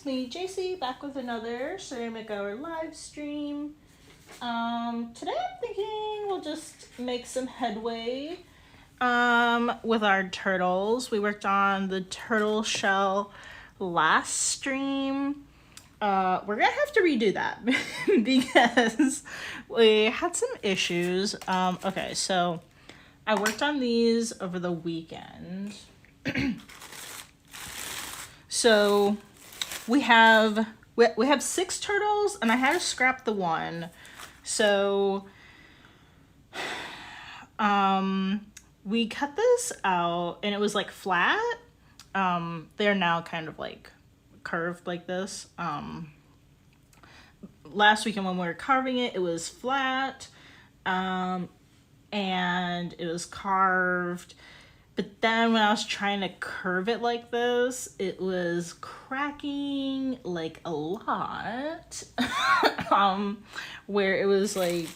it's me, JC, back with another ceramic hour live stream. Today I'm thinking we'll just make some headway with our turtles. We worked on the turtle shell last stream. We're gonna have to redo that because we had some issues. Okay, so I worked on these over the weekend. So we have 6 turtles, and I had to scrap the one. So we cut this out, and it was like flat. They're now kind of like curved like this. Last weekend when we were carving it, it was flat, and it was carved. But then when I was trying to curve it like this, it was cracking like a lot. Where it was like,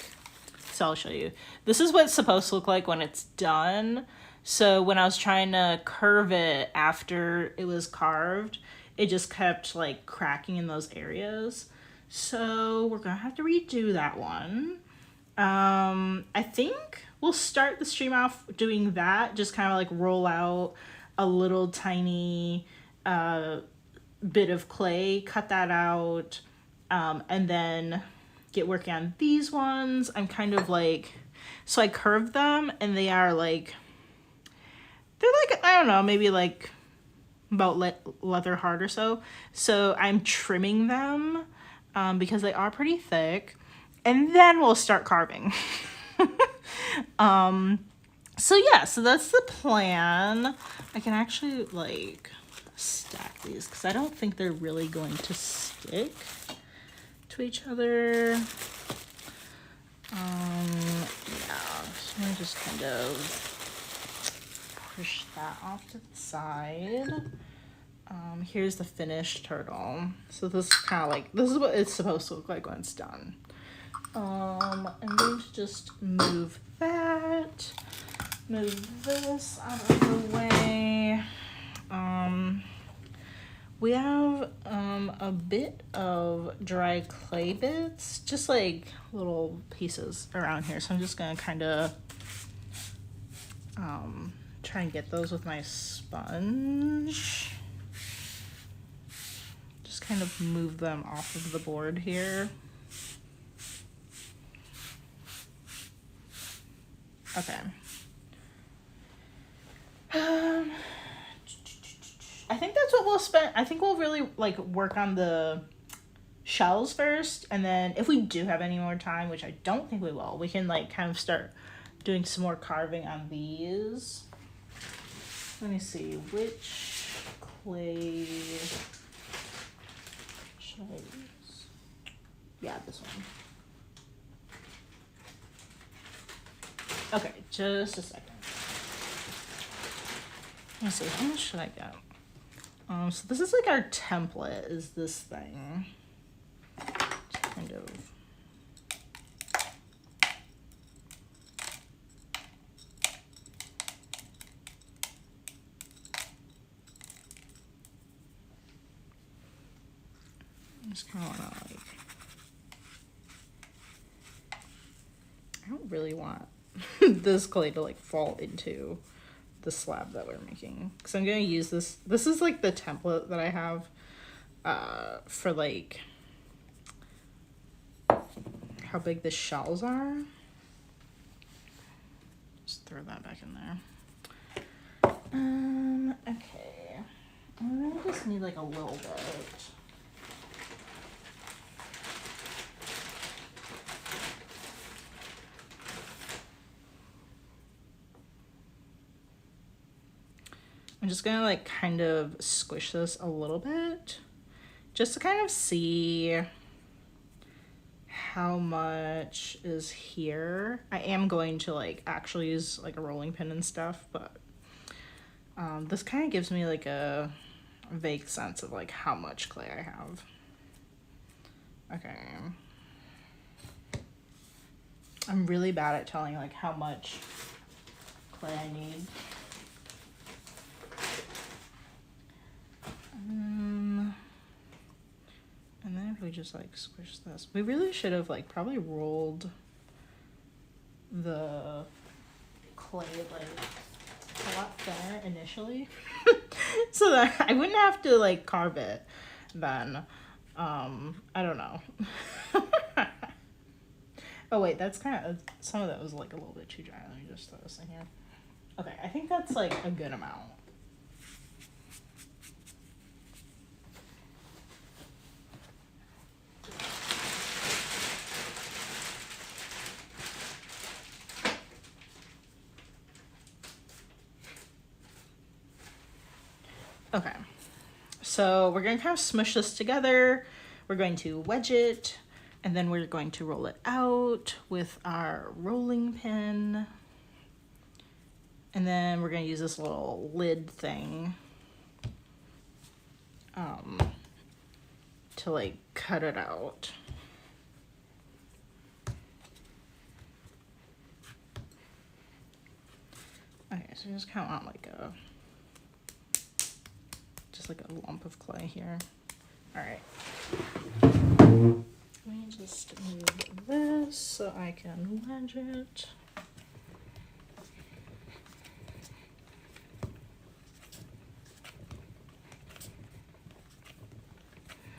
so I'll show you. This is what it's supposed to look like when it's done. So when I was trying to curve it after it was carved, it just kept like cracking in those areas. So we're gonna have to redo that one. I think we'll start the stream off doing that, just kind of like roll out a little tiny bit of clay, cut that out, and then get working on these ones. I'm kind of like, so I curved them, and they are like, they're like, I don't know, maybe like about leather hard or so. So I'm trimming them because they are pretty thick. And then we'll start carving. So yeah, so that's the plan. I can actually like stack these because I don't think they're really going to stick to each other. Yeah, so I'm just kind of push that off to the side. Here's the finished turtle. So this is kind of like, this is what it's supposed to look like when it's done. I'm going to just move that, move this out of the way. We have a bit of dry clay bits, just like little pieces around here. So I'm just gonna kind of try and get those with my sponge. Just kind of move them off of the board here. Okay. I think that's what we'll spend. I think we'll really like work on the shells first, and then if we do have any more time, which I don't think we will, we can like kind of start doing some more carving on these. Let me see, which clay should I use? Yeah, this one. Okay, just a second. Let's see, how much should I get? So this is like our template, is this thing. Just kind of. I just kind of want to like. I don't really want this clay to like fall into the slab that we're making, because I'm gonna use this. This is like the template that I have for like how big the shells are. Just throw that back in there. Okay, I'm gonna just need like a little bit. I'm just gonna like kind of squish this a little bit just to kind of see how much is here. I am going to like actually use like a rolling pin and stuff, but this kind of gives me like a vague sense of like how much clay I have. Okay. I'm really bad at telling like how much clay I need. just like squish this. We really should have like probably rolled the clay like a lot thinner initially so that I wouldn't have to like carve it then. I don't know. Oh wait, that's kind of, some of that was like a little bit too dry. Let me just throw this in here. Okay, I think that's like a good amount. Okay, so we're going to kind of smush this together. We're going to wedge it, and then we're going to roll it out with our rolling pin. And then we're going to use this little lid thing to like cut it out. Okay, so just kind of want like a, just like a lump of clay here. All right. Let me just move this so I can wedge it.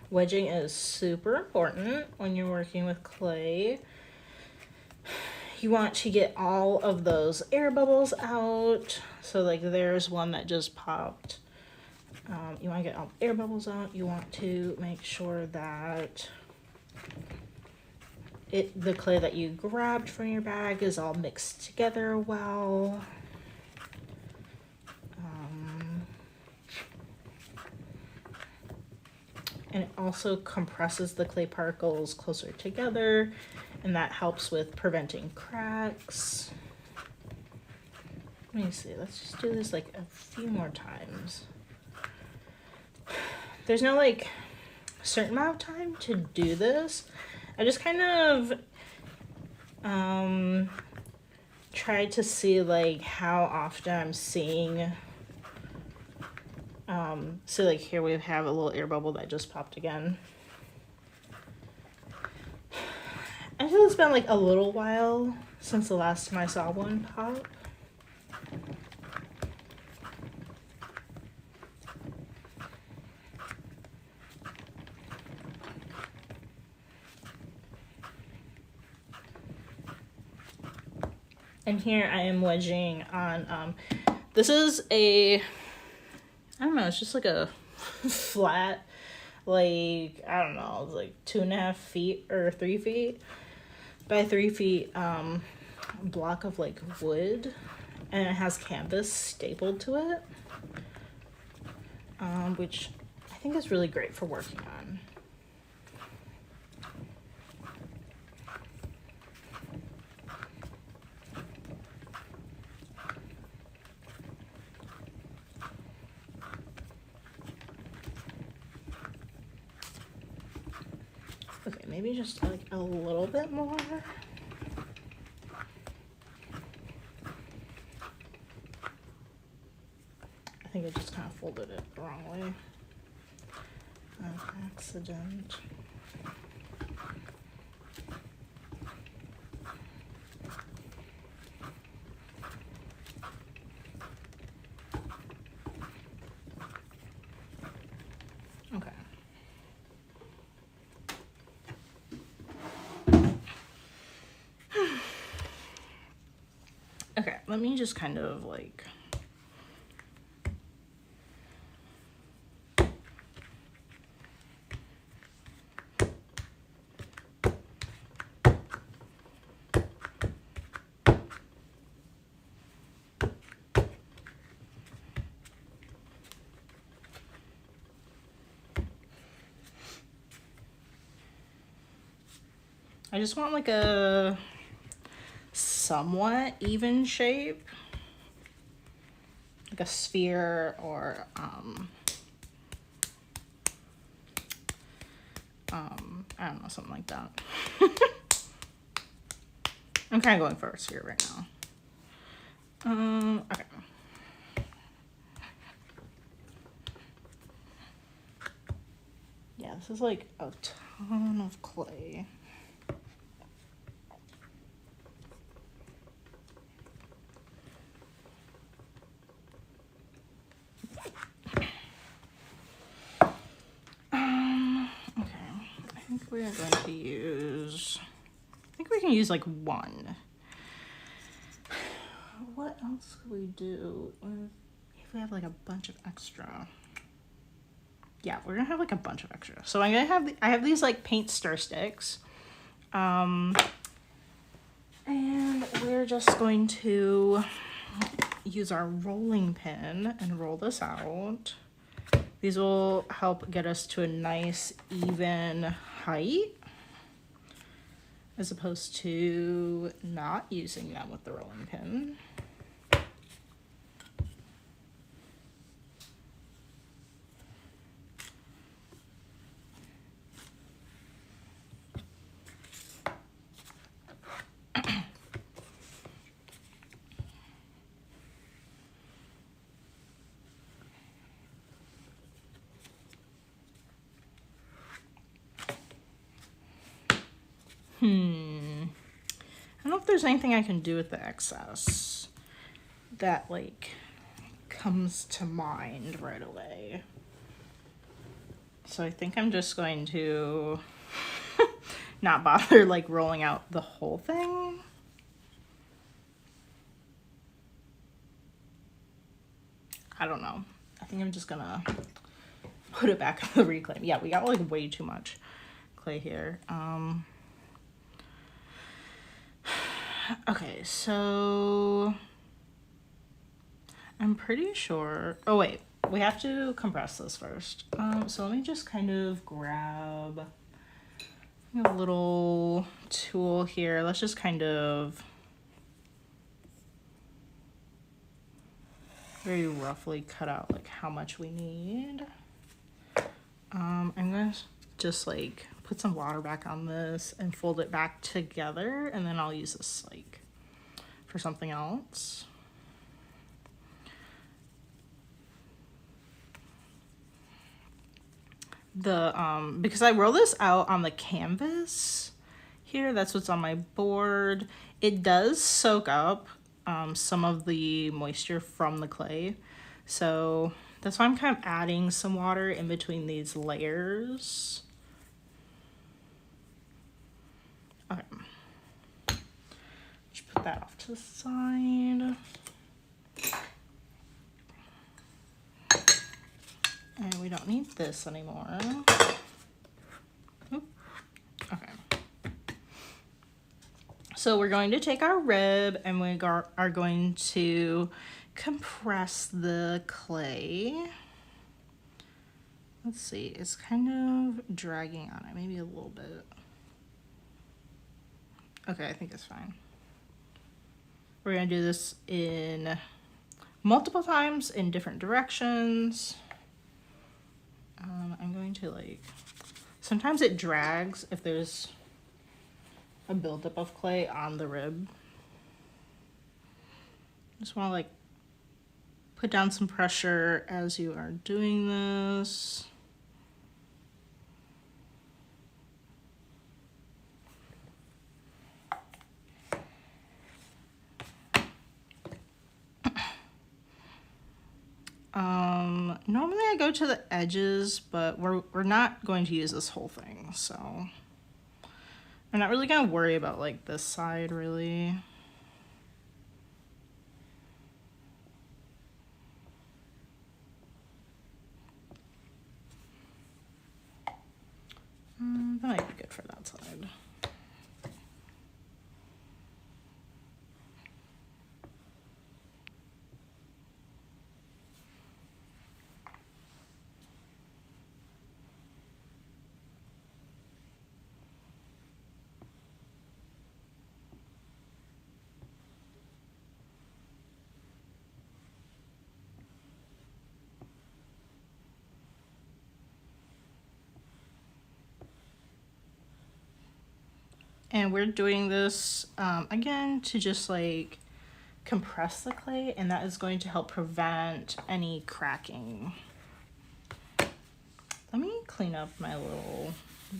Wedging is super important when you're working with clay. You want to get all of those air bubbles out. So like there's one that just popped. You want to get all the air bubbles out. You want to make sure that the clay that you grabbed from your bag is all mixed together well. And it also compresses the clay particles closer together, and that helps with preventing cracks. Let me see, let's just do this like a few more times. There's no like certain amount of time to do this. I just kind of try to see like how often I'm seeing. So like here we have a little air bubble that just popped again. I feel it's been like a little while since the last time I saw one pop. And here I am wedging on, this is a, I don't know, it's just like a flat, like, I don't know, it's like 2.5 feet or 3 feet by 3 feet block of like wood, and it has canvas stapled to it, which I think is really great for working on. Okay, maybe just like a little bit more. I think I just kind of folded it the wrong way. Accident. Okay. Okay, let me just kind of like, I just want like a somewhat even shape, like a sphere or I don't know, something like that. I'm kind of going first here right now. Okay. Yeah, this is like a ton of clay. Okay, I think we are going to use, I think we can use like one. What else could we do if we have like a bunch of extra? Yeah, we're gonna have like a bunch of extra. So I'm gonna have, I have these like paint stir sticks. And we're just going to use our rolling pin and roll this out. These will help get us to a nice even height, as opposed to not using them with the rolling pin. I don't know if there's anything I can do with the excess that like comes to mind right away. So I think I'm just going to not bother like rolling out the whole thing. I don't know. I think I'm just gonna put it back in the reclaim. Yeah, we got like way too much clay here. Okay, so I'm pretty sure, oh wait, we have to compress this first. So let me just kind of grab a little tool here. Let's just kind of very roughly cut out like how much we need. I'm gonna just like put some water back on this and fold it back together, and then I'll use this like for something else. Because I roll this out on the canvas here, that's what's on my board, it does soak up some of the moisture from the clay. So that's why I'm kind of adding some water in between these layers. Okay. Just put that off to the side. And we don't need this anymore. Oop. Okay. So we're going to take our rib and we are going to compress the clay. Let's see, it's kind of dragging on it, maybe a little bit. Okay, I think it's fine. We're gonna do this in multiple times in different directions. I'm going to like, sometimes it drags if there's a buildup of clay on the rib. Just want to like put down some pressure as you are doing this. Normally I go to the edges, but we're not going to use this whole thing, so I'm not really gonna worry about like this side really. That might be good for that side. And we're doing this again to just like compress the clay, and that is going to help prevent any cracking. Let me clean up my little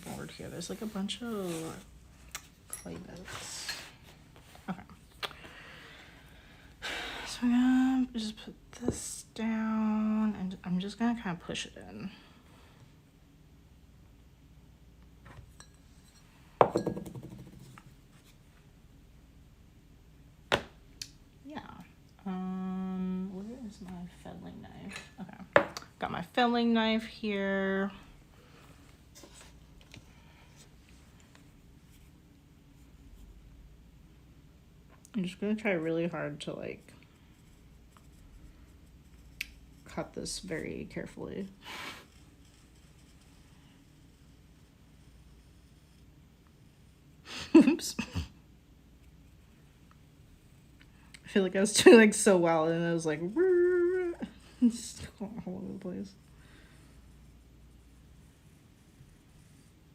board here. There's like a bunch of clay bits. Okay. So I'm gonna just put this down and I'm just gonna kind of push it in. Yeah. Where is my fettling knife? Okay. Got my fettling knife here. I'm just gonna try really hard to like cut this very carefully. Oops. I feel like I was doing like so well and I was like it's going all over the place.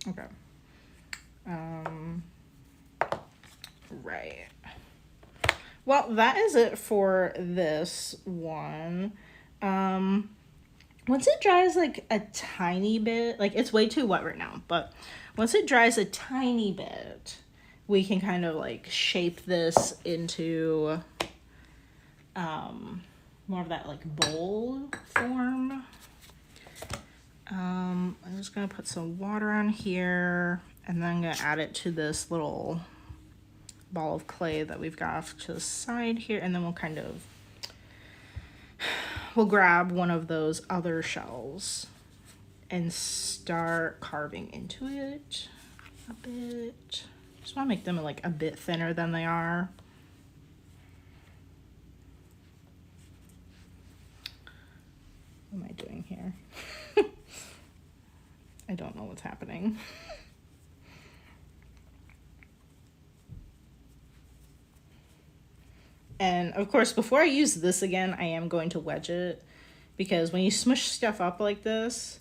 Okay. Right. Well, that is it for this one. Once it dries like a tiny bit, like it's way too wet right now, but once it dries a tiny bit, we can kind of like shape this into more of that like bowl form. I'm just gonna put some water on here and then I'm gonna add it to this little ball of clay that we've got off to the side here, and then we'll grab one of those other shells and start carving into it a bit. Just want to make them like a bit thinner than they are. What am I doing here? I don't know what's happening. And of course, before I use this again, I am going to wedge it, because when you smush stuff up like this,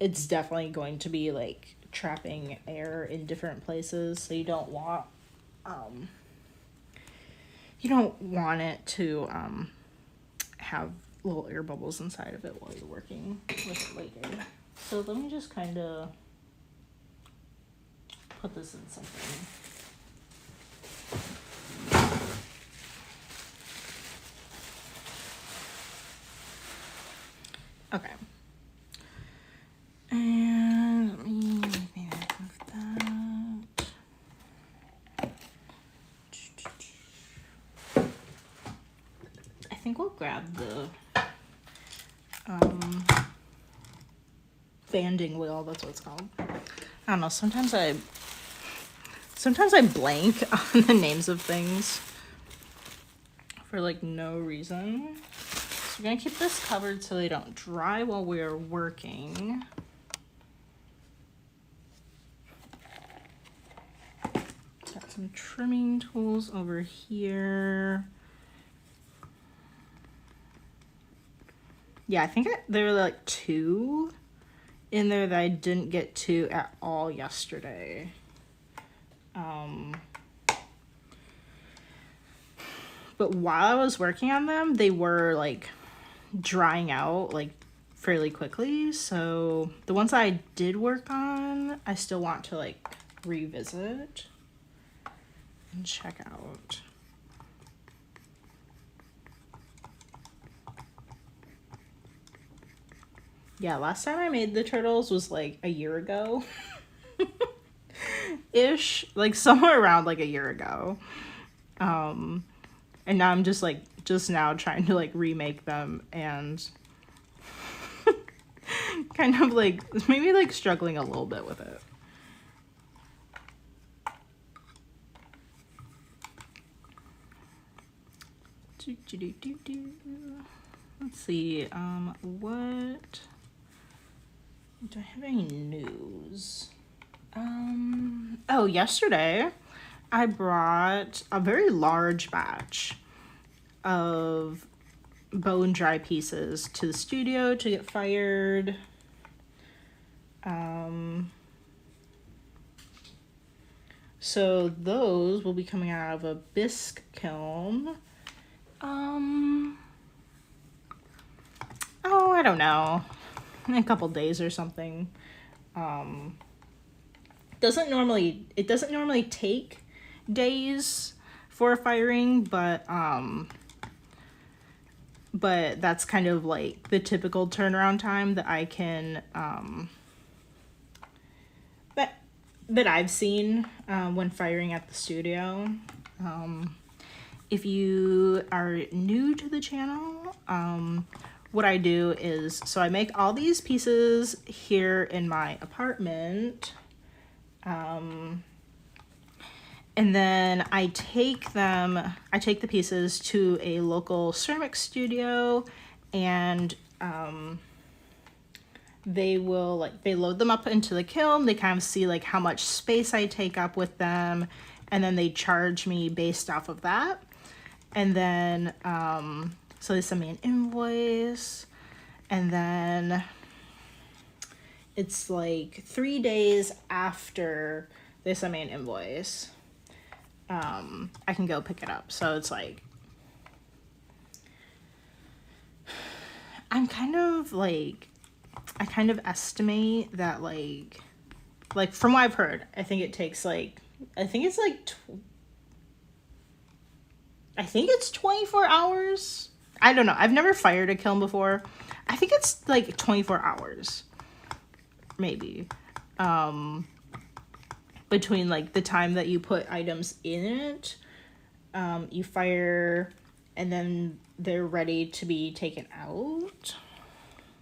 it's definitely going to be like trapping air in different places. So you don't want it to have little air bubbles inside of it while you're working with it later. So let me just kind of put this in something. Okay. And let me make me of that. I think we'll grab the banding wheel, that's what it's called. I don't know, sometimes I blank on the names of things for like no reason. So we're gonna keep this covered so they don't dry while we're working. Got some trimming tools over here. Yeah, I think there were like 2 in there that I didn't get to at all yesterday. But while I was working on them, they were like drying out like fairly quickly. So the ones I did work on, I still want to like revisit and check out. Yeah, last time I made the turtles was like a year ago. Ish, like somewhere around like a year ago. And now I'm just now trying to like remake them and kind of like maybe like struggling a little bit with it. Let's see, what do I have any news? Oh, yesterday I brought a very large batch of bone dry pieces to the studio to get fired. So those will be coming out of a bisque kiln. Oh, I don't know. in a couple days or something. It doesn't normally take days for firing, but that's kind of like the typical turnaround time that I can that I've seen when firing at the studio. If you are new to the channel, what I do is, so I make all these pieces here in my apartment, and then I take the pieces to a local ceramic studio, and they load them up into the kiln. They kind of see like how much space I take up with them, and then they charge me based off of that. And then, so they send me an invoice, and then it's like 3 days after they send me an invoice, I can go pick it up. So it's like, I kind of estimate that like from what I've heard, I think it's 24 hours. I don't know. I've never fired a kiln before. I think it's like 24 hours, maybe, between like the time that you put items in it, you fire, and then they're ready to be taken out.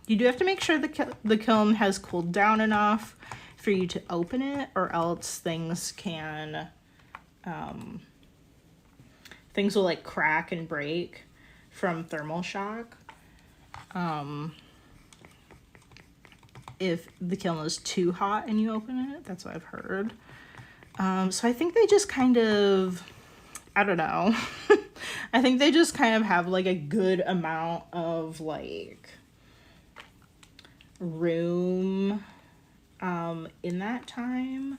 You do have to make sure the kiln has cooled down enough for you to open it, or else things will like crack and break from thermal shock. If the kiln is too hot and you open it, that's what I've heard. So I think they just kind of, I don't know. I think they just kind of have like a good amount of like room in that time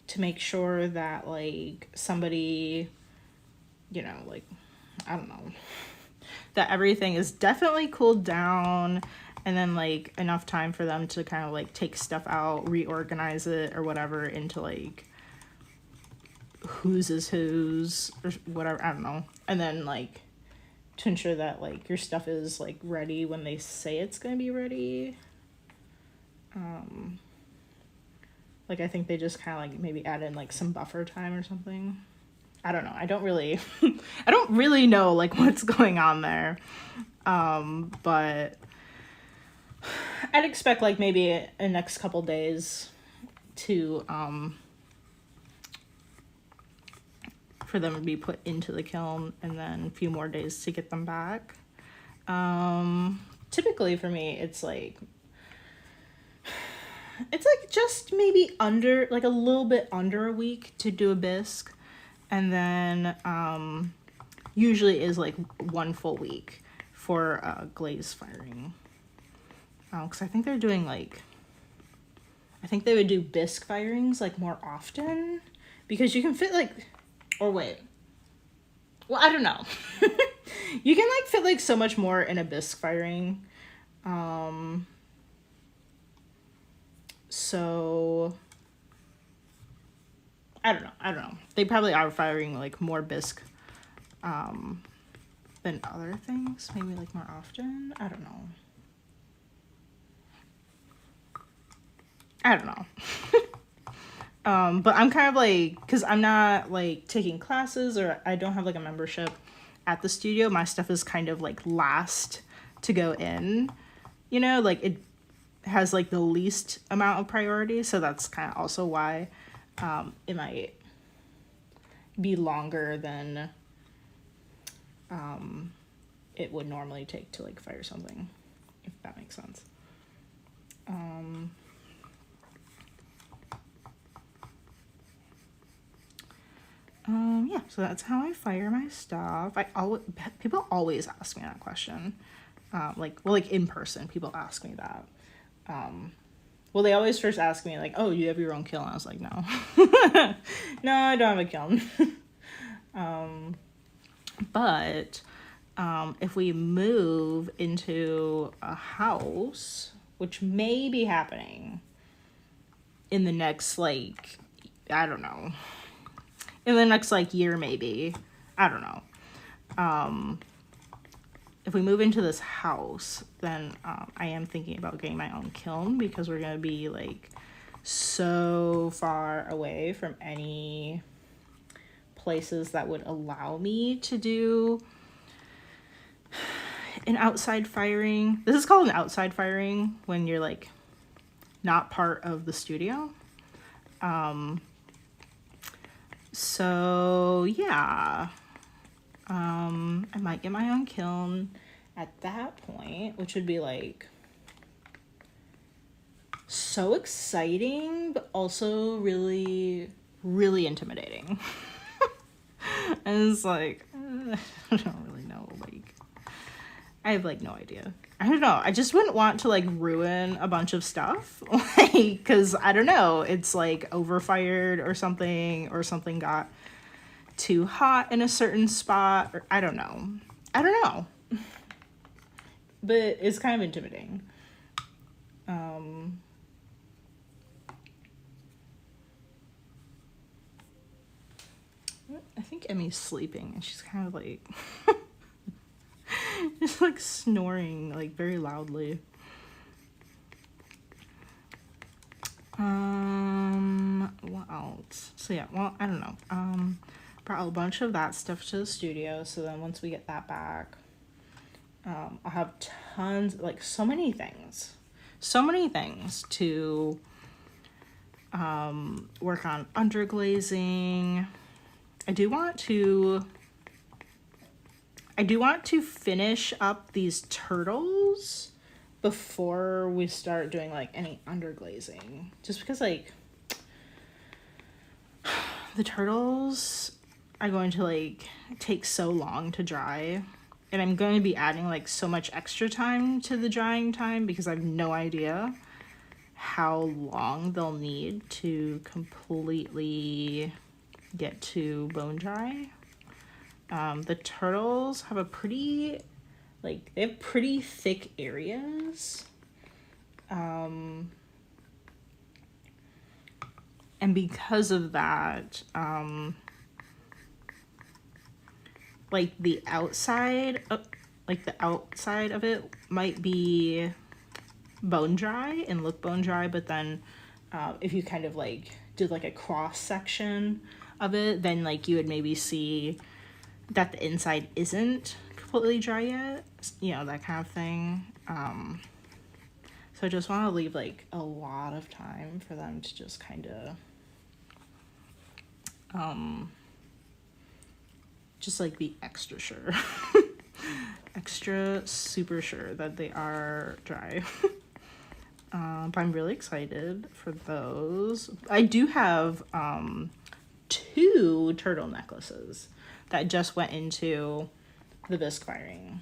to make sure that like somebody, like, I don't know, that everything is definitely cooled down, and then like enough time for them to kind of like take stuff out, reorganize it or whatever into like whose is whose or whatever, I don't know. And then like to ensure that like your stuff is like ready when they say it's gonna be ready. Like I think they just kind of like maybe add in like some buffer time or something. I don't know. I don't really know like what's going on there. But I'd expect like maybe in the next couple days to for them to be put into the kiln, and then a few more days to get them back. Typically for me, it's like just maybe under, like a little bit under a week to do a bisque. And then usually is like 1 full week for glaze firing. Because I think they're doing like, I think they would do bisque firings like more often, because you can fit like, or wait, well, I don't know. You can like fit like so much more in a bisque firing. So I don't know. They probably are firing like more bisque than other things, maybe like more often. I don't know. But I'm kind of like, because I'm not like taking classes, or I don't have like a membership at the studio. My stuff is kind of like last to go in, like it has like the least amount of priority. So that's kind of also why it might be longer than it would normally take to like fire something, if that makes sense. Yeah, so that's how I fire my stuff. People always ask me that question. Like in person, people ask me that. Well, they always first ask me like, oh, you have your own kiln? I was like, no. No, I don't have a kiln. But if we move into a house, which may be happening in the next, like, I don't know, in the next, like, year maybe. I don't know. If we move into this house, then I am thinking about getting my own kiln, because we're going to be, like, so far away from any places that would allow me to do an outside firing. This is called an outside firing when you're, like, not part of the studio. So yeah, I might get my own kiln at that point, which would be, like, so exciting, but also really, really intimidating. And it's like, I don't really know, like, I have, like, no idea. I don't know, I just wouldn't want to, like, ruin a bunch of stuff, like, because, I don't know, it's, like, overfired or something got too hot in a certain spot, or I don't know. But it's kind of intimidating. I think Emmy's sleeping, and she's kind of, like, just, like, snoring, like, very loudly. What else? So yeah, well, I don't know. Brought a bunch of that stuff to the studio, so then once we get that back, I'll have tons, like, so many things to work on. Underglazing. I do want to finish up these turtles before we start doing, like, any underglazing, just because, like, the turtles are going to, like, take so long to dry, and I'm going to be adding, like, so much extra time to the drying time because I have no idea how long they'll need to completely get to bone dry. The turtles have a pretty, like, they have pretty thick areas. And because of that, like, the outside of it might be bone dry and look bone dry, but then if you kind of, like, did, like, a cross section of it, then, like, you would maybe see that the inside isn't completely dry yet, you know, that kind of thing. So I just want to leave, like, a lot of time for them to just kind of just, like, be extra sure extra super sure that they are dry. But I'm really excited for those. I do have 2 turtle necklaces that just went into the bisque firing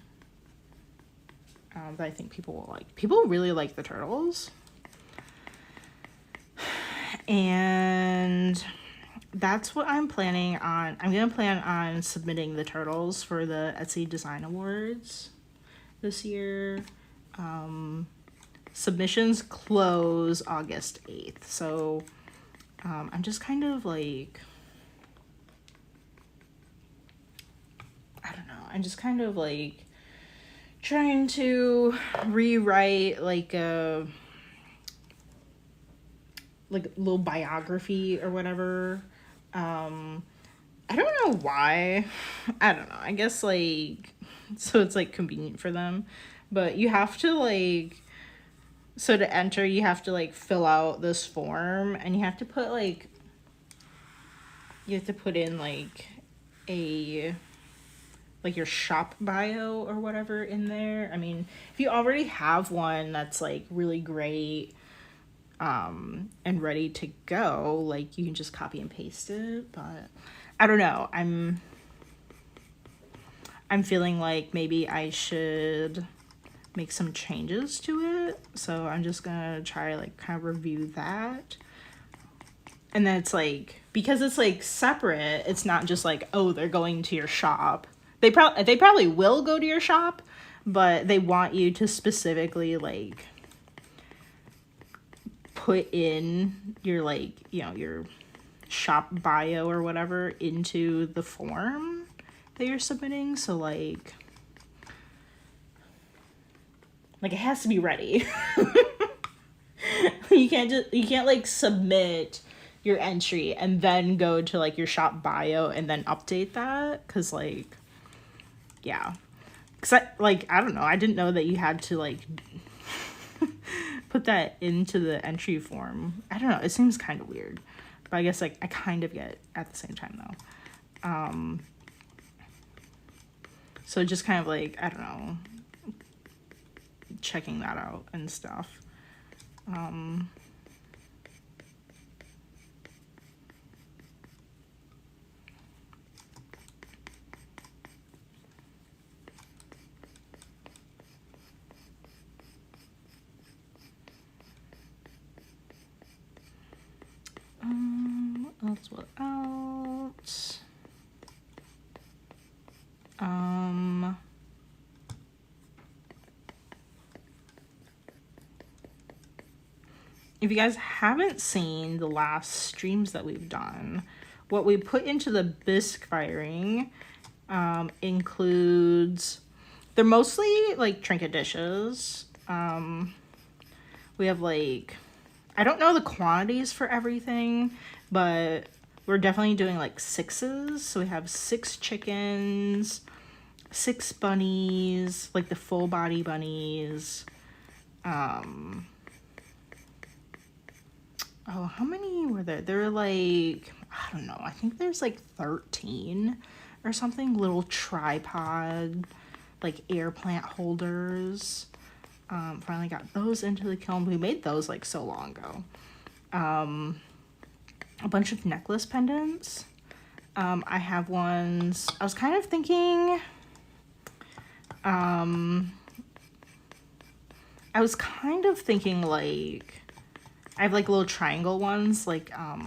that I think people will like. People really like the turtles, and that's what I'm planning on. I'm gonna plan on submitting the turtles for the Etsy Design Awards this year. Submissions close August 8th, so I'm just kind of, like, I don't know, I'm just kind of, like, trying to rewrite, like, a little biography or whatever. I don't know why. I don't know. I guess, like, so it's, like, convenient for them. But you have to, like, so to enter, you have to, like, fill out this form, and you have to put, like, you have to put in, like, your shop bio or whatever in there. I mean, if you already have one that's, like, really great, and ready to go, like, you can just copy and paste it. But I don't know, I'm feeling like maybe I should make some changes to it, so I'm just gonna try, like, kind of review that. And then it's, like, because it's, like, separate, it's not just, like, oh, they're going to your shop. They probably will go to your shop, but they want you to specifically, like, put in your, like, you know, your shop bio or whatever into the form that you're submitting. So like it has to be ready. You can't like submit your entry and then go to like your shop bio and then update that, because like, yeah, because I don't know, I didn't know that you had to like put that into the entry form. I don't know, it seems kind of weird, but I guess like I kind of get at the same time though. So just kind of like, I don't know, checking that out and stuff. What else? If you guys haven't seen the last streams that we've done, what we put into the bisque firing includes, they're mostly like trinket dishes. We have like, I don't know the quantities for everything, but we're definitely doing like 6s. So we have 6 chickens, 6 bunnies, like the full body bunnies. Oh, how many were there? There were like, I don't know, I think there's like 13 or something, little tripod, like air plant holders. Finally got those into the kiln. We made those like so long ago. A bunch of necklace pendants. I have ones, I was kind of thinking, like, I have like little triangle ones, like, I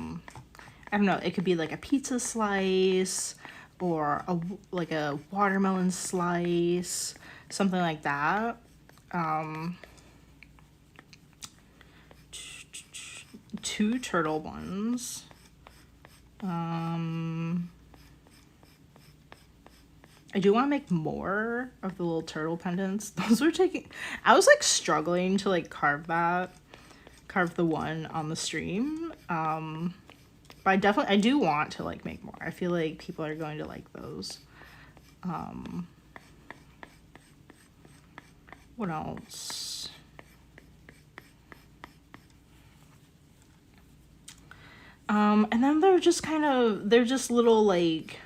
don't know, it could be like a pizza slice or like a watermelon slice, something like that. 2 turtle ones. I do want to make more of the little turtle pendants. Those were taking, I was like struggling to like carve the one on the stream. But I do want to like make more. I feel like people are going to like those. What else? And then they're just little like,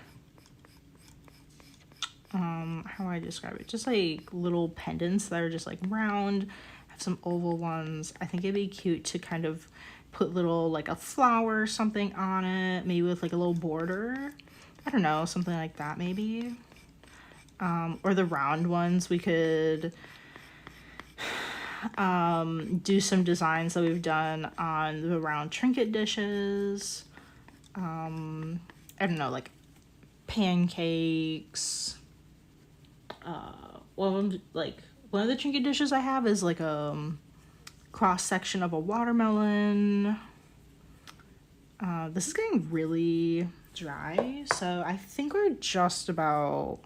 how do I describe it? Just like little pendants that are just like round, have some oval ones. I think it'd be cute to kind of put little like a flower or something on it, maybe with like a little border. I don't know, something like that maybe. Or the round ones, we could do some designs that we've done on the round trinket dishes. I don't know, like pancakes. One of the trinket dishes I have is like a cross section of a watermelon. This is getting really dry, so I think we're just about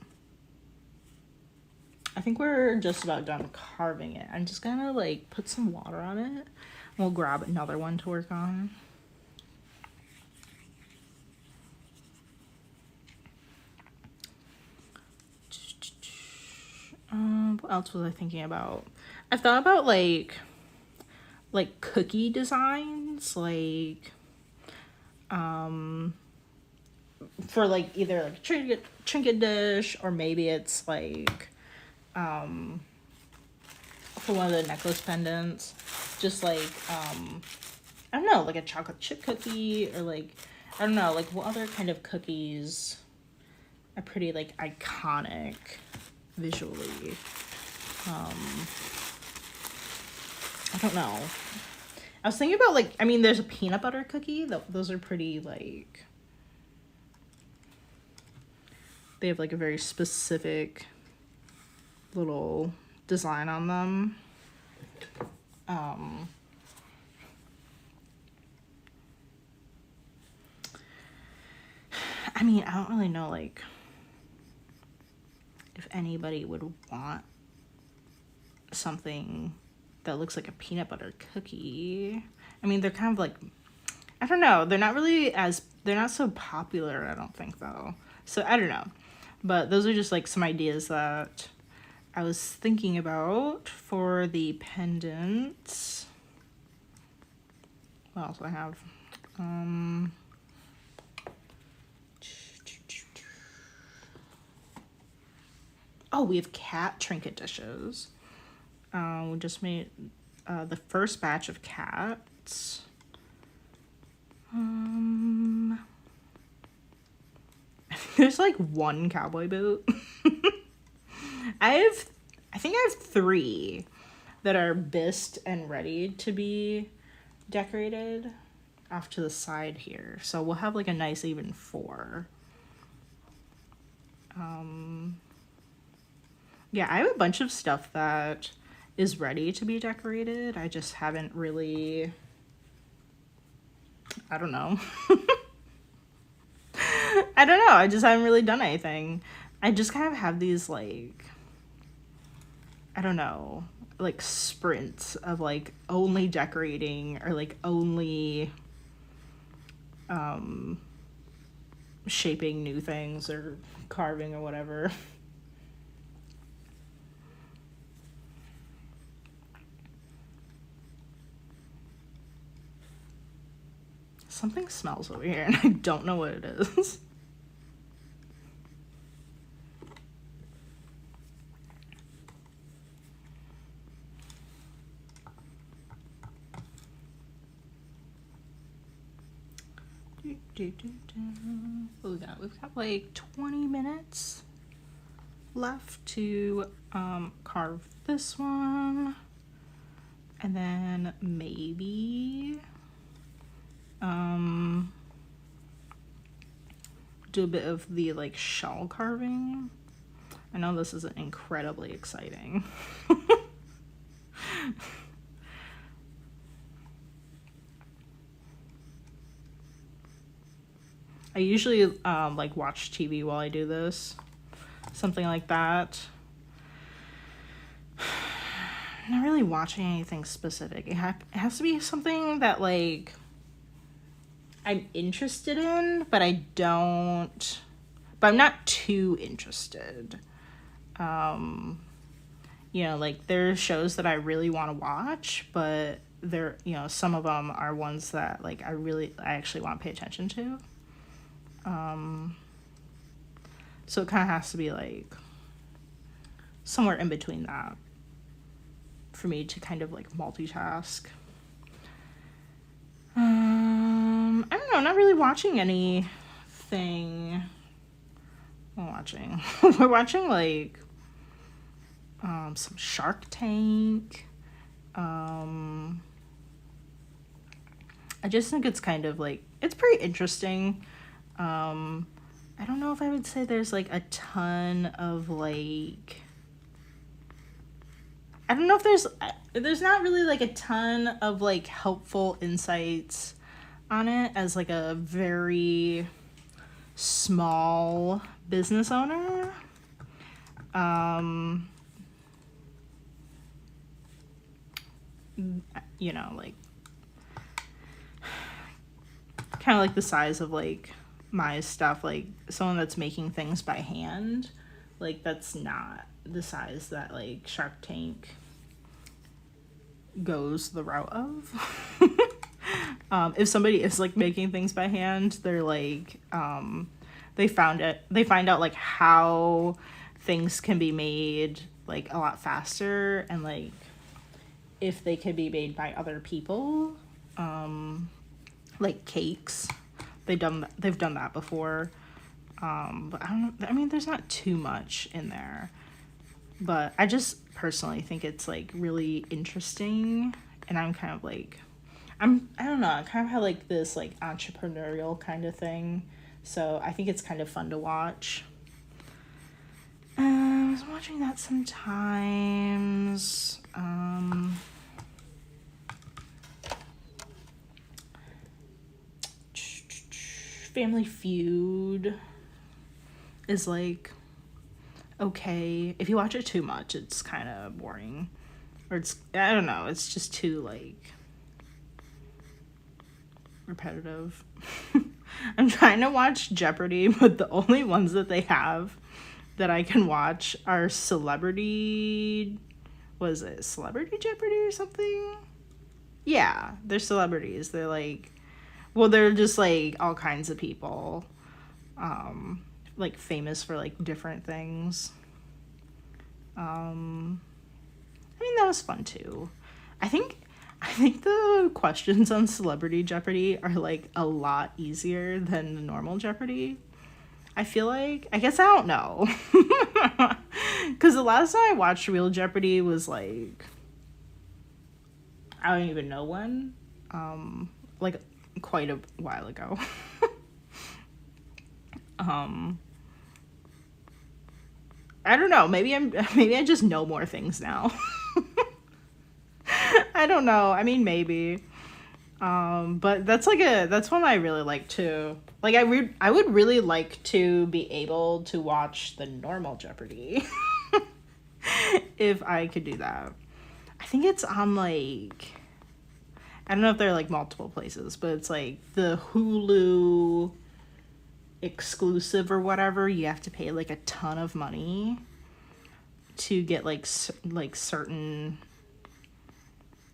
done carving it. I'm just gonna like put some water on it, and we'll grab another one to work on. What else was I thinking about? I thought about like cookie designs, like for like either like trinket dish, or maybe it's like for one of the necklace pendants, just like I don't know, like a chocolate chip cookie, or like, I don't know, like what other kind of cookies are pretty like iconic visually. I don't know. I was thinking about like, I mean, there's a peanut butter cookie. Those are pretty like, they have like a very specific little design on them. I mean, I don't really know, like, if anybody would want something that looks like a peanut butter cookie. I mean, they're kind of like, I don't know. They're not so popular, I don't think, though. So, I don't know. But those are just, like, some ideas that I was thinking about for the pendants. What else do I have? Oh, we have cat trinket dishes. We just made the first batch of cats. There's like one cowboy boot. I think I have 3 that are bisque and ready to be decorated off to the side here. So we'll have like a nice even 4. Yeah, I have a bunch of stuff that is ready to be decorated. I just haven't really, I don't know. I don't know. I just haven't really done anything. I just kind of have these, like, I don't know, like sprints of like only decorating or like only shaping new things or carving or whatever. Something smells over here and I don't know what it is. What we got? We've got like 20 minutes left to carve this one, and then maybe do a bit of the like shawl carving. I know this isn't incredibly exciting. I usually like watch TV while I do this, something like that. I'm not really watching anything specific. It has to be something that like I'm interested in, but I'm not too interested. You know, like there's shows that I really want to watch, but there, you know, some of them are ones that like I actually want to pay attention to. So it kind of has to be like somewhere in between that for me to kind of like multitask. I don't know, not really watching anything. We're watching like some Shark Tank. I just think it's kind of like, it's pretty interesting. I don't know if I would say there's like a ton of like, I don't know if there's not really like a ton of like helpful insights on it as like a very small business owner. You know, like kind of like the size of like my stuff, like someone that's making things by hand, like that's not the size that like Shark Tank goes the route of. If somebody is like making things by hand, they're like they find out like how things can be made like a lot faster, and like if they could be made by other people, like cakes. They've done that before. But I don't know, I mean, there's not too much in there, but I just personally think it's like really interesting, and I'm kind of like, I don't know, I kind of have like this like entrepreneurial kind of thing, so I think it's kind of fun to watch. I was watching that sometimes. Family Feud. is like okay. If you watch it too much, it's kind of boring. Or it's, I don't know, it's just too like repetitive. I'm trying to watch Jeopardy, but the only ones that they have that I can watch are Celebrity Jeopardy or something? Yeah, they're celebrities. They're like, well, they're just like all kinds of people, like famous for like different things. I mean, that was fun too. I think the questions on Celebrity Jeopardy are like a lot easier than the normal Jeopardy. I feel like, I guess I don't know. Because the last time I watched Real Jeopardy was like, I don't even know when. Like quite a while ago. I don't know. Maybe I just know more things now. I don't know. I mean, maybe. But that's one I really like too. Like I would really like to be able to watch the normal Jeopardy. If I could do that. I think it's on like, I don't know if there are like multiple places, but it's like the Hulu exclusive or whatever. You have to pay like a ton of money to get like certain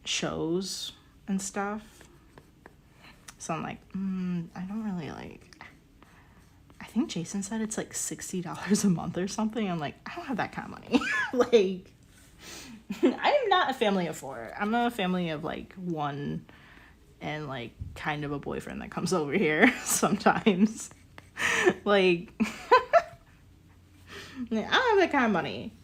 shows and stuff. So I'm like, I don't really like, I think Jason said it's like $60 a month or something. I'm like, I don't have that kind of money. Like, I am not a family of 4. I'm a family of like 1 and like kind of a boyfriend that comes over here sometimes. Like, I don't have that kind of money.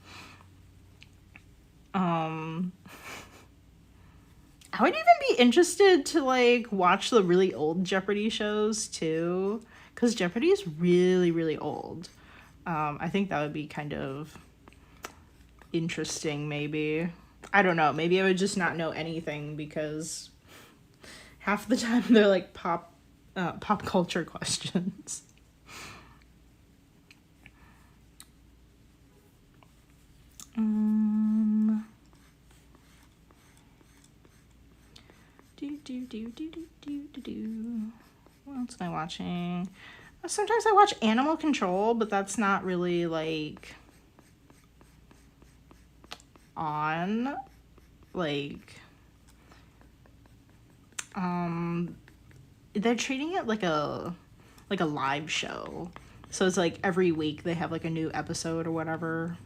I would even be interested to like watch the really old Jeopardy shows too, because Jeopardy is really, really old. I think that would be kind of interesting, maybe. I don't know. Maybe I would just not know anything because half the time they're like pop culture questions. What else am I watching? Sometimes I watch Animal Control, but that's not really like on like they're treating it like a live show. So it's like every week they have like a new episode or whatever.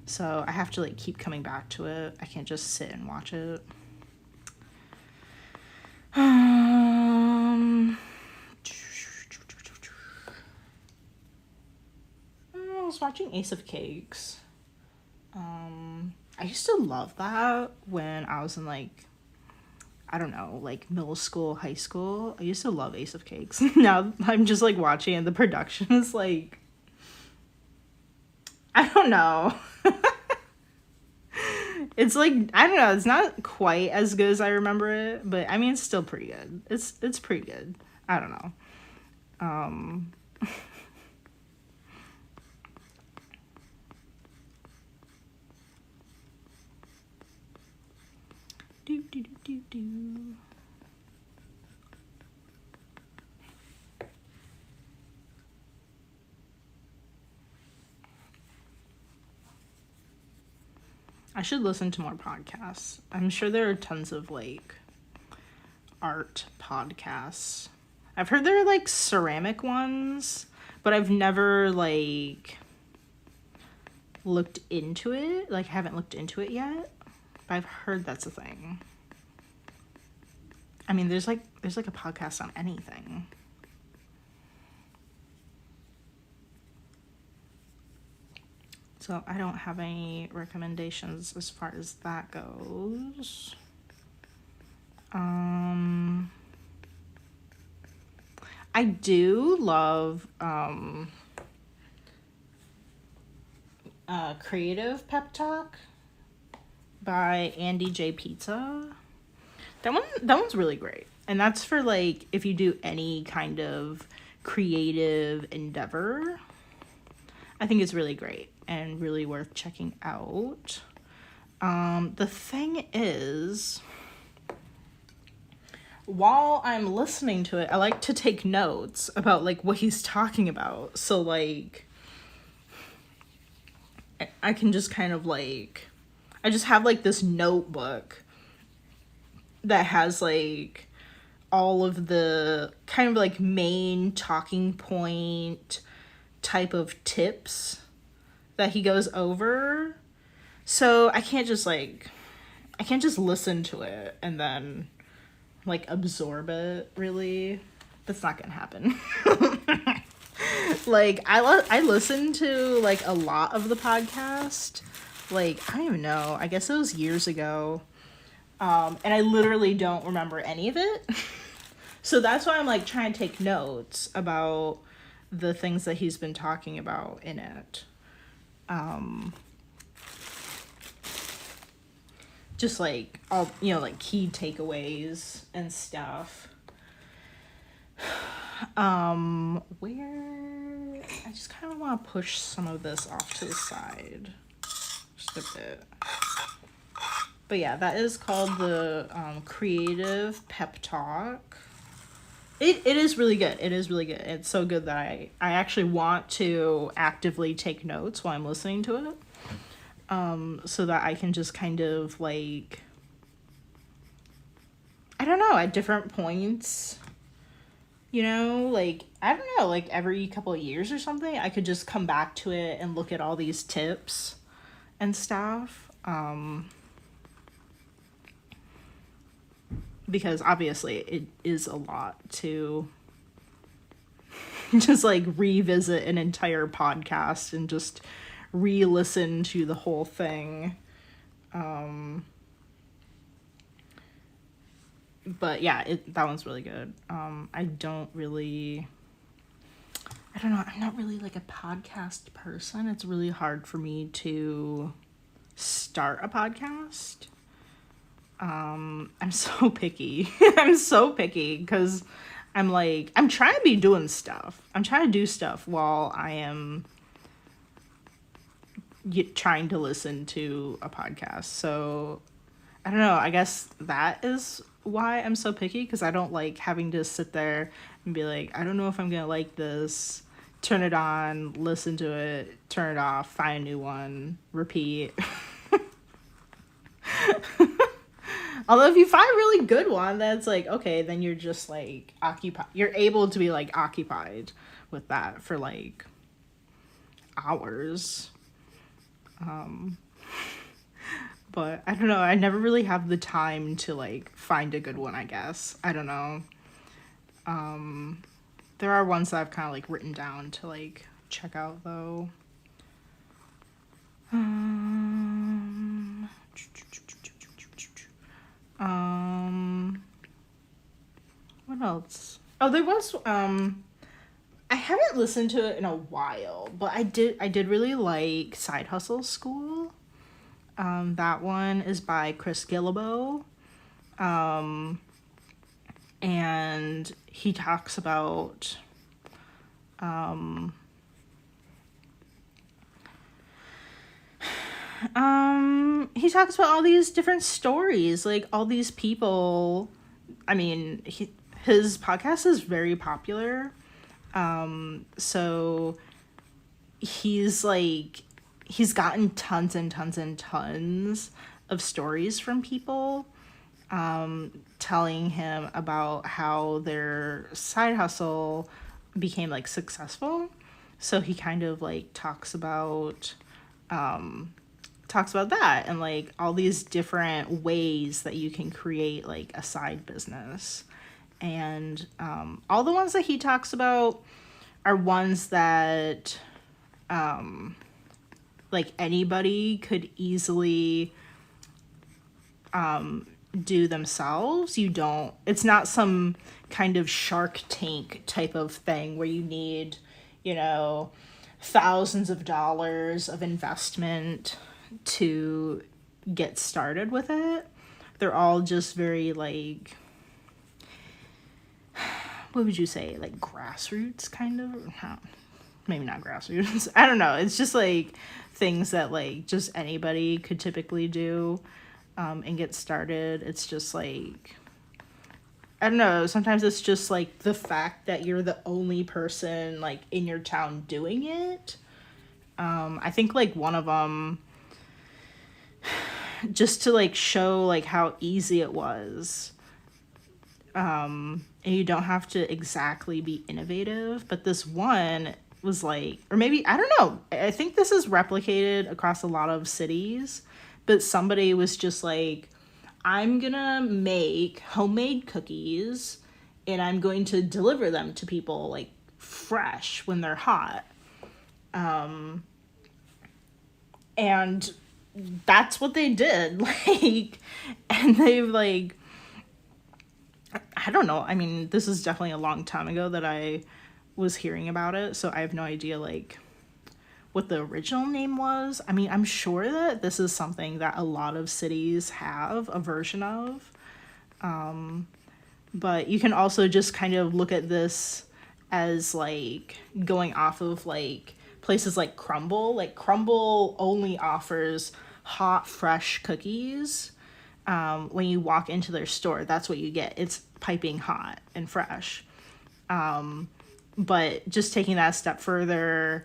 So I have to like keep coming back to it. I can't just sit and watch it. I was watching Ace of Cakes. I used to love that when I was in like, I don't know, like middle school, high school. I used to love Ace of Cakes. Now I'm just like watching and the production is like, I don't know. It's like, I don't know, it's not quite as good as I remember it, but I mean, it's still pretty good. It's pretty good. I don't know. I should listen to more podcasts. I'm sure there are tons of like art podcasts. I've heard there are like ceramic ones, but I've never like looked into it. Like, haven't looked into it yet, but I've heard that's a thing. I mean, there's like a podcast on anything. So I don't have any recommendations as far as that goes. I do love Creative Pep Talk by Andy J. Pizza. That one's really great. And that's for like if you do any kind of creative endeavor. I think it's really great and really worth checking out. The thing is, while I'm listening to it, I like to take notes about like what he's talking about. So like I can just kind of like, I just have like this notebook that has like all of the kind of like main talking point type of tips that he goes over. So I can't just listen to it and then like absorb it, really. That's not gonna happen. Like I listen to like a lot of the podcast, like I don't even know, I guess it was years ago, and I literally don't remember any of it. So that's why I'm like trying to take notes about the things that he's been talking about in it. Just like all, you know, like key takeaways and stuff. Where I just kind of want to push some of this off to the side just a bit. But yeah, that is called the Creative Pep Talk. It is really good. It is really good. It's so good that I actually want to actively take notes while I'm listening to it. So that I can just kind of like, I don't know, at different points, you know, like, I don't know, like every couple of years or something, I could just come back to it and look at all these tips and stuff. Because obviously it is a lot to just like revisit an entire podcast and just re-listen to the whole thing. But yeah, that one's really good. I don't know, I'm not really like a podcast person. It's really hard for me to start a podcast. I'm so picky. I'm so picky because I'm trying to be doing stuff. I'm trying to do stuff while I am trying to listen to a podcast. So I don't know, I guess that is why I'm so picky, because I don't like having to sit there and be like, I don't know if I'm gonna like this, turn it on, listen to it, turn it off, find a new one, repeat. Although if you find a really good one, that's like, okay, then you're just like occupied. You're able to be like occupied with that for like hours. But I don't know, I never really have the time to like find a good one, I guess. I don't know. There are ones that I've kind of like written down to like check out though. What else? Oh, there was I haven't listened to it in a while, but I did really like Side Hustle School. That one is by Chris Gillibo. And he talks about he talks about all these different stories, like all these people. I mean, his podcast is very popular. So he's gotten tons and tons and tons of stories from people, telling him about how their side hustle became like successful. So he kind of like talks about that and like all these different ways that you can create like a side business. And all the ones that he talks about are ones that like anybody could easily do themselves. It's not some kind of Shark Tank type of thing where you need, you know, thousands of dollars of investment to get started with it. They're all just very like, what would you say, like grassroots kind of? maybe not grassroots. I don't know. It's just like things that like just anybody could typically do and get started. It's just like, I don't know. Sometimes it's just like the fact that you're the only person like in your town doing it. I think like one of them, just to like show like how easy it was. And you don't have to exactly be innovative, but this one was like, or maybe, I don't know. I think this is replicated across a lot of cities, but somebody was just like, I'm gonna make homemade cookies and I'm going to deliver them to people like fresh when they're hot. And that's what they did. Like, and they've like, I don't know. I mean, this is definitely a long time ago that I was hearing about it, so I have no idea like what the original name was. I mean, I'm sure that this is something that a lot of cities have a version of. But you can also just kind of look at this as like going off of like places like Crumble. Like Crumble only offers hot, fresh cookies. When you walk into their store, that's what you get. It's piping hot and fresh. But just taking that a step further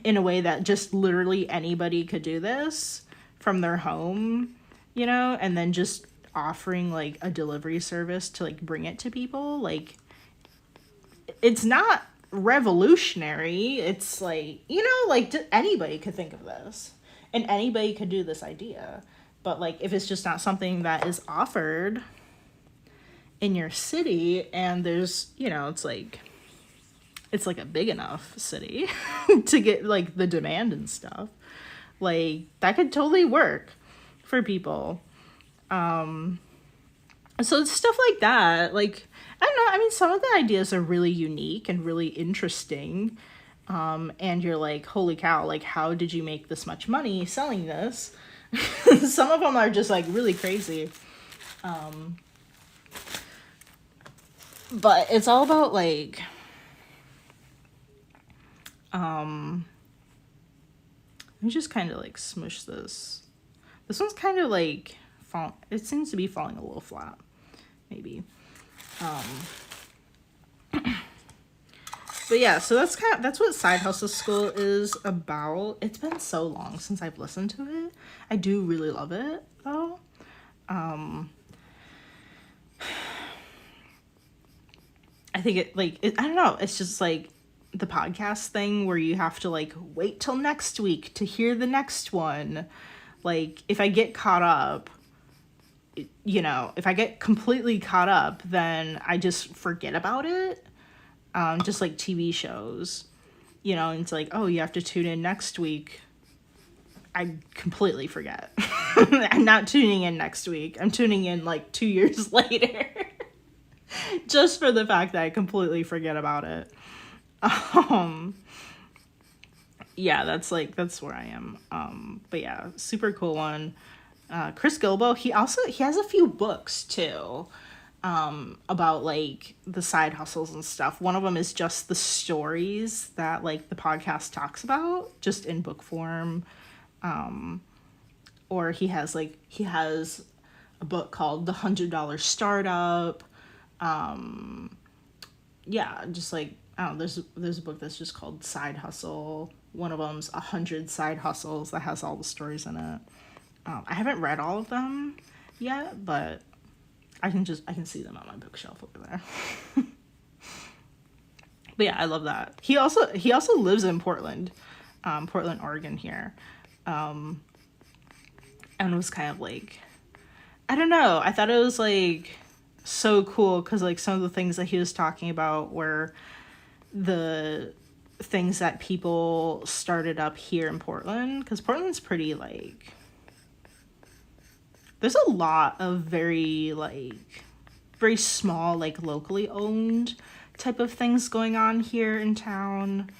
in a way that just literally anybody could do this from their home, you know, and then just offering like a delivery service to like bring it to people. Like, it's not revolutionary. It's like, you know, like anybody could think of this and anybody could do this idea. But like, if it's just not something that is offered in your city, and there's, you know, it's like a big enough city to get like the demand and stuff, like that could totally work for people. So it's stuff like that. Like, I don't know. I mean, some of the ideas are really unique and really interesting. And you're like, holy cow, like, how did you make this much money selling this? Some of them are just like really crazy. But it's all about like, let me just kind of like smush this. This one's kind of like, it seems to be falling a little flat, maybe. But yeah, so that's what Side Hustle School is about. It's been so long since I've listened to it. I do really love it though. I think I don't know, it's just like the podcast thing where you have to like wait till next week to hear the next one. Like, if I get caught up, you know, if I get completely caught up, then I just forget about it. Just like TV shows, you know, and it's like, oh, you have to tune in next week. I completely forget. I'm not tuning in next week. I'm tuning in like 2 years later. Just for the fact that I completely forget about it. Yeah, that's where I am. But yeah, super cool one. Chris Gilbo, he has a few books too, about like the side hustles and stuff. One of them is just the stories that like the podcast talks about, just in book form. Or he has a book called The $100 Startup. Yeah, just like, I don't know, there's a book that's just called Side Hustle. One of them's 100 Side Hustles that has all the stories in it. I haven't read all of them yet, but I can see them on my bookshelf over there. But yeah, I love that. He also lives in Portland, Oregon here. And was kind of like, I don't know, I thought it was like so cool because like some of the things that he was talking about were the things that people started up here in Portland, because Portland's pretty like, there's a lot of very small, like locally owned type of things going on here in town.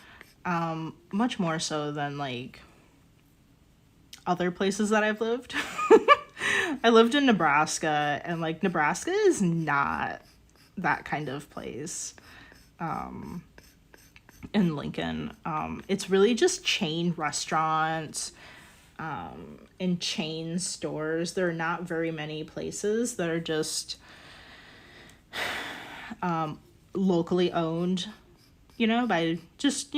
Much more so than like other places that I've lived. I lived in Nebraska, and like Nebraska is not that kind of place. in Lincoln. It's really just chain restaurants and chain stores. There are not very many places that are just locally owned, by just,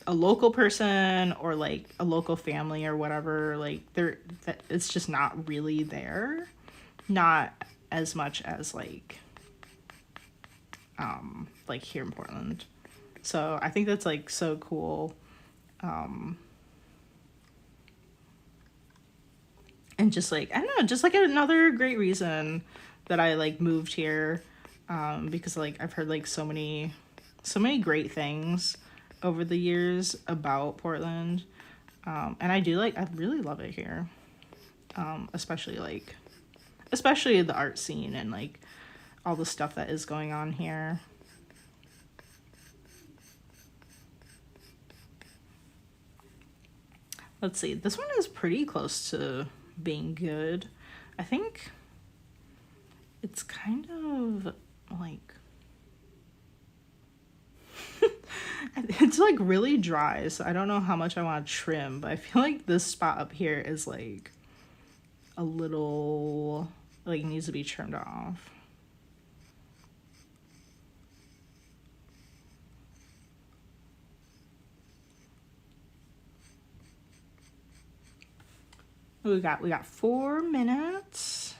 a local person or like a local family or whatever. Like it's just not really there. Not as much as like here in Portland. So I think that's like so cool. And just like, I don't know, just like another great reason that I like moved here. Because like I've heard like so many great things over the years about Portland. And I really love it here. Especially the art scene and like all the stuff that is going on here. Let's see. This one is pretty close to being good. I think it's kind of like it's like really dry, so I don't know how much I want to trim, but I feel like this spot up here is like a little like needs to be trimmed off. We got 4 minutes.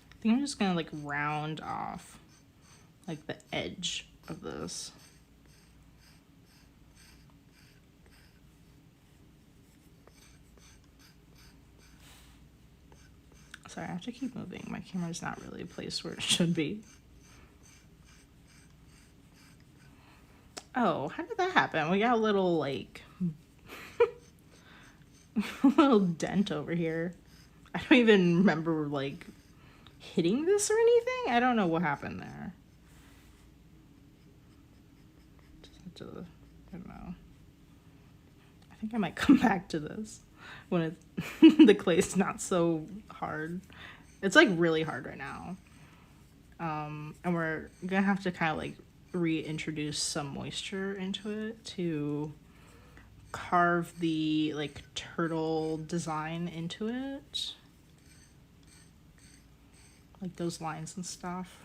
I think I'm just gonna like round off like the edge of this. Sorry, I have to keep moving. My camera's not really placed where it should be. Oh, how did that happen? We got a little like a little dent over here. I don't even remember like hitting this or anything. I don't know what happened there. Just have to, I don't know. I think I might come back to this when the clay's not so hard. It's like really hard right now. And we're gonna have to kind of like reintroduce some moisture into it to carve the like turtle design into it. Like those lines and stuff.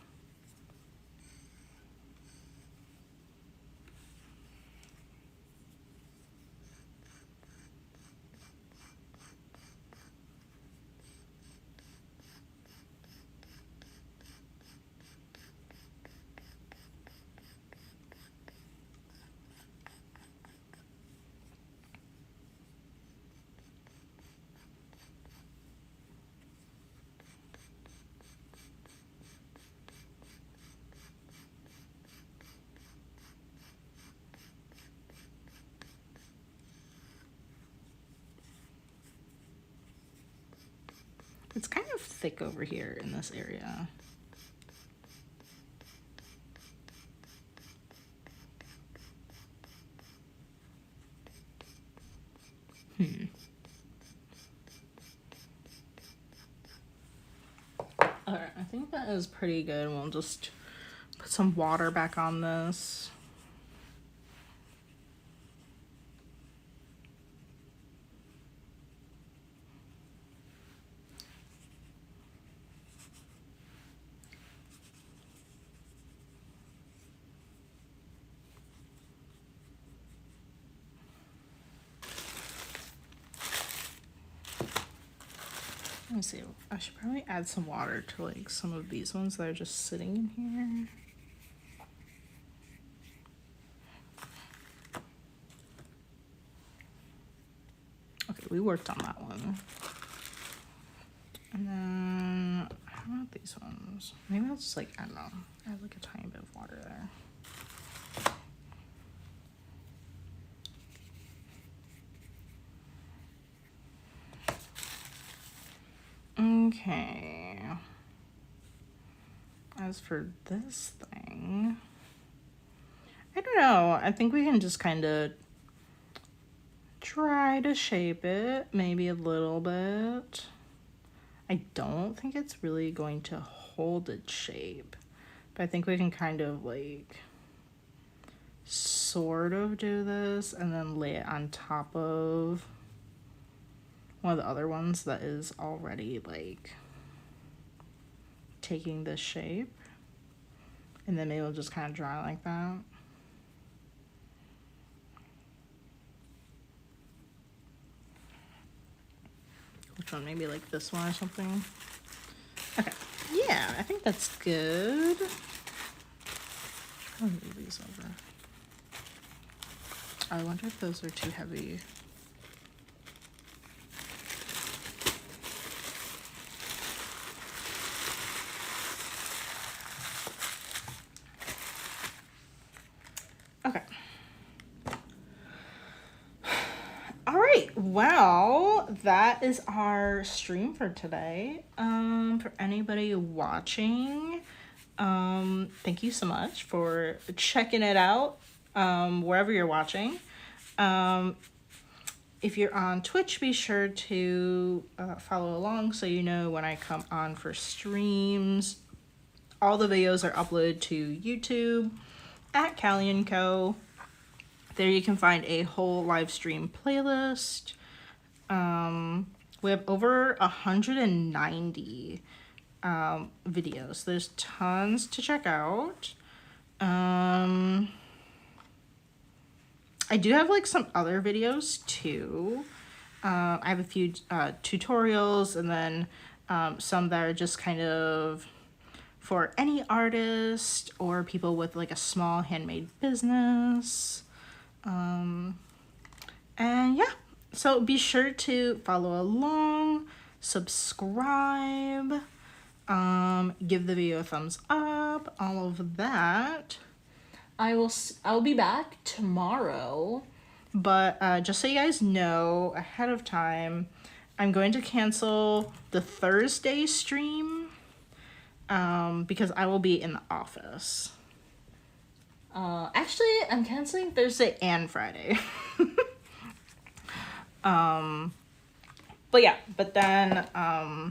It's kind of thick over here in this area. Alright, I think that is pretty good. We'll just put some water back on this. Let me see. I should probably add some water to like some of these ones that are just sitting in here. Okay, we worked on that one. And then how about these ones? Maybe I'll just like, I don't know, add like a tiny bit of water there. Okay. As for this thing, I don't know. I think we can just kind of try to shape it maybe a little bit. I don't think it's really going to hold its shape, but I think we can kind of like sort of do this and then lay it on top of one of the other ones that is already like taking this shape, and then maybe we'll just kind of draw like that. Which one? Maybe like this one or something. Okay, yeah, I think that's good. I'll move these over. I wonder if those are too heavy. Okay. All right, well, that is our stream for today. For anybody watching, thank you so much for checking it out, wherever you're watching. If you're on Twitch, be sure to follow along so you know when I come on for streams. All the videos are uploaded to YouTube at calieandco. There you can find a whole live stream playlist. We have over 190 videos. There's tons to check out. I do have like some other videos too. I have a few tutorials, and then some that are just kind of for any artist or people with like a small handmade business. And yeah, so be sure to follow along, subscribe, give the video a thumbs up, all of that. I'll be back tomorrow, but just so you guys know ahead of time, I'm going to cancel the Thursday stream because I will be in the office. Actually, I'm canceling Thursday and Friday. But yeah, but then I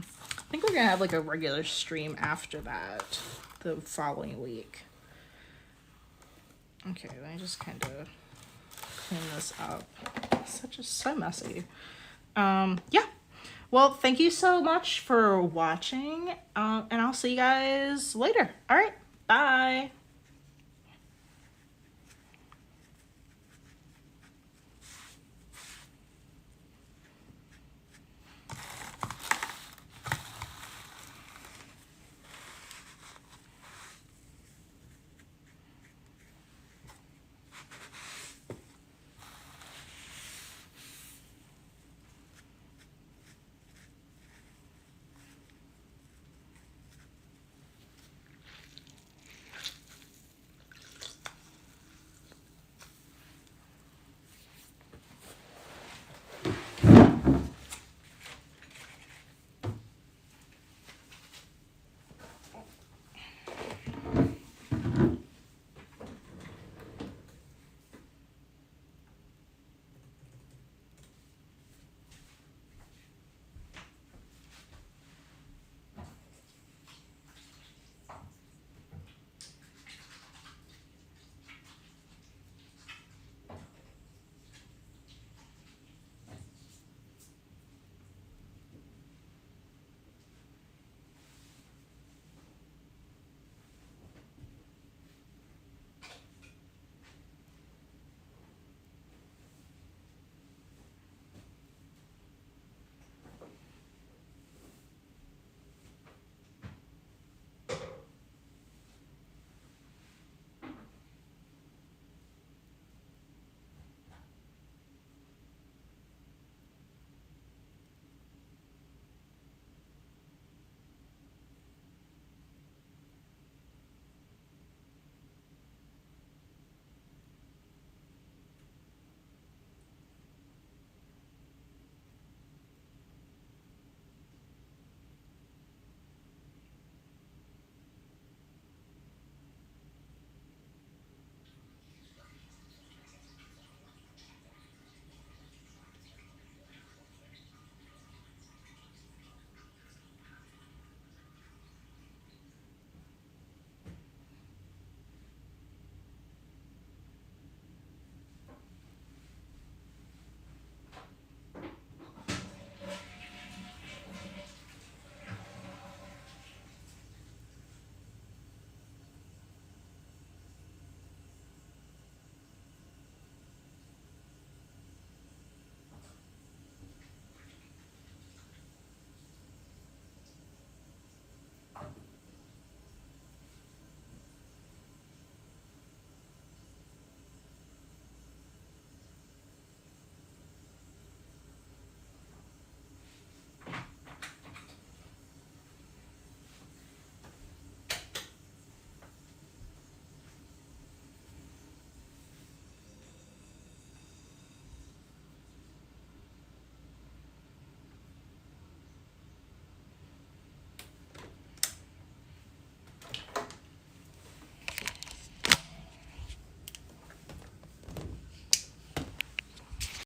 think we're gonna have like a regular stream after that the following week. Okay, let me just kind of clean this up. So messy. Yeah. Well, thank you so much for watching, and I'll see you guys later. All right, bye.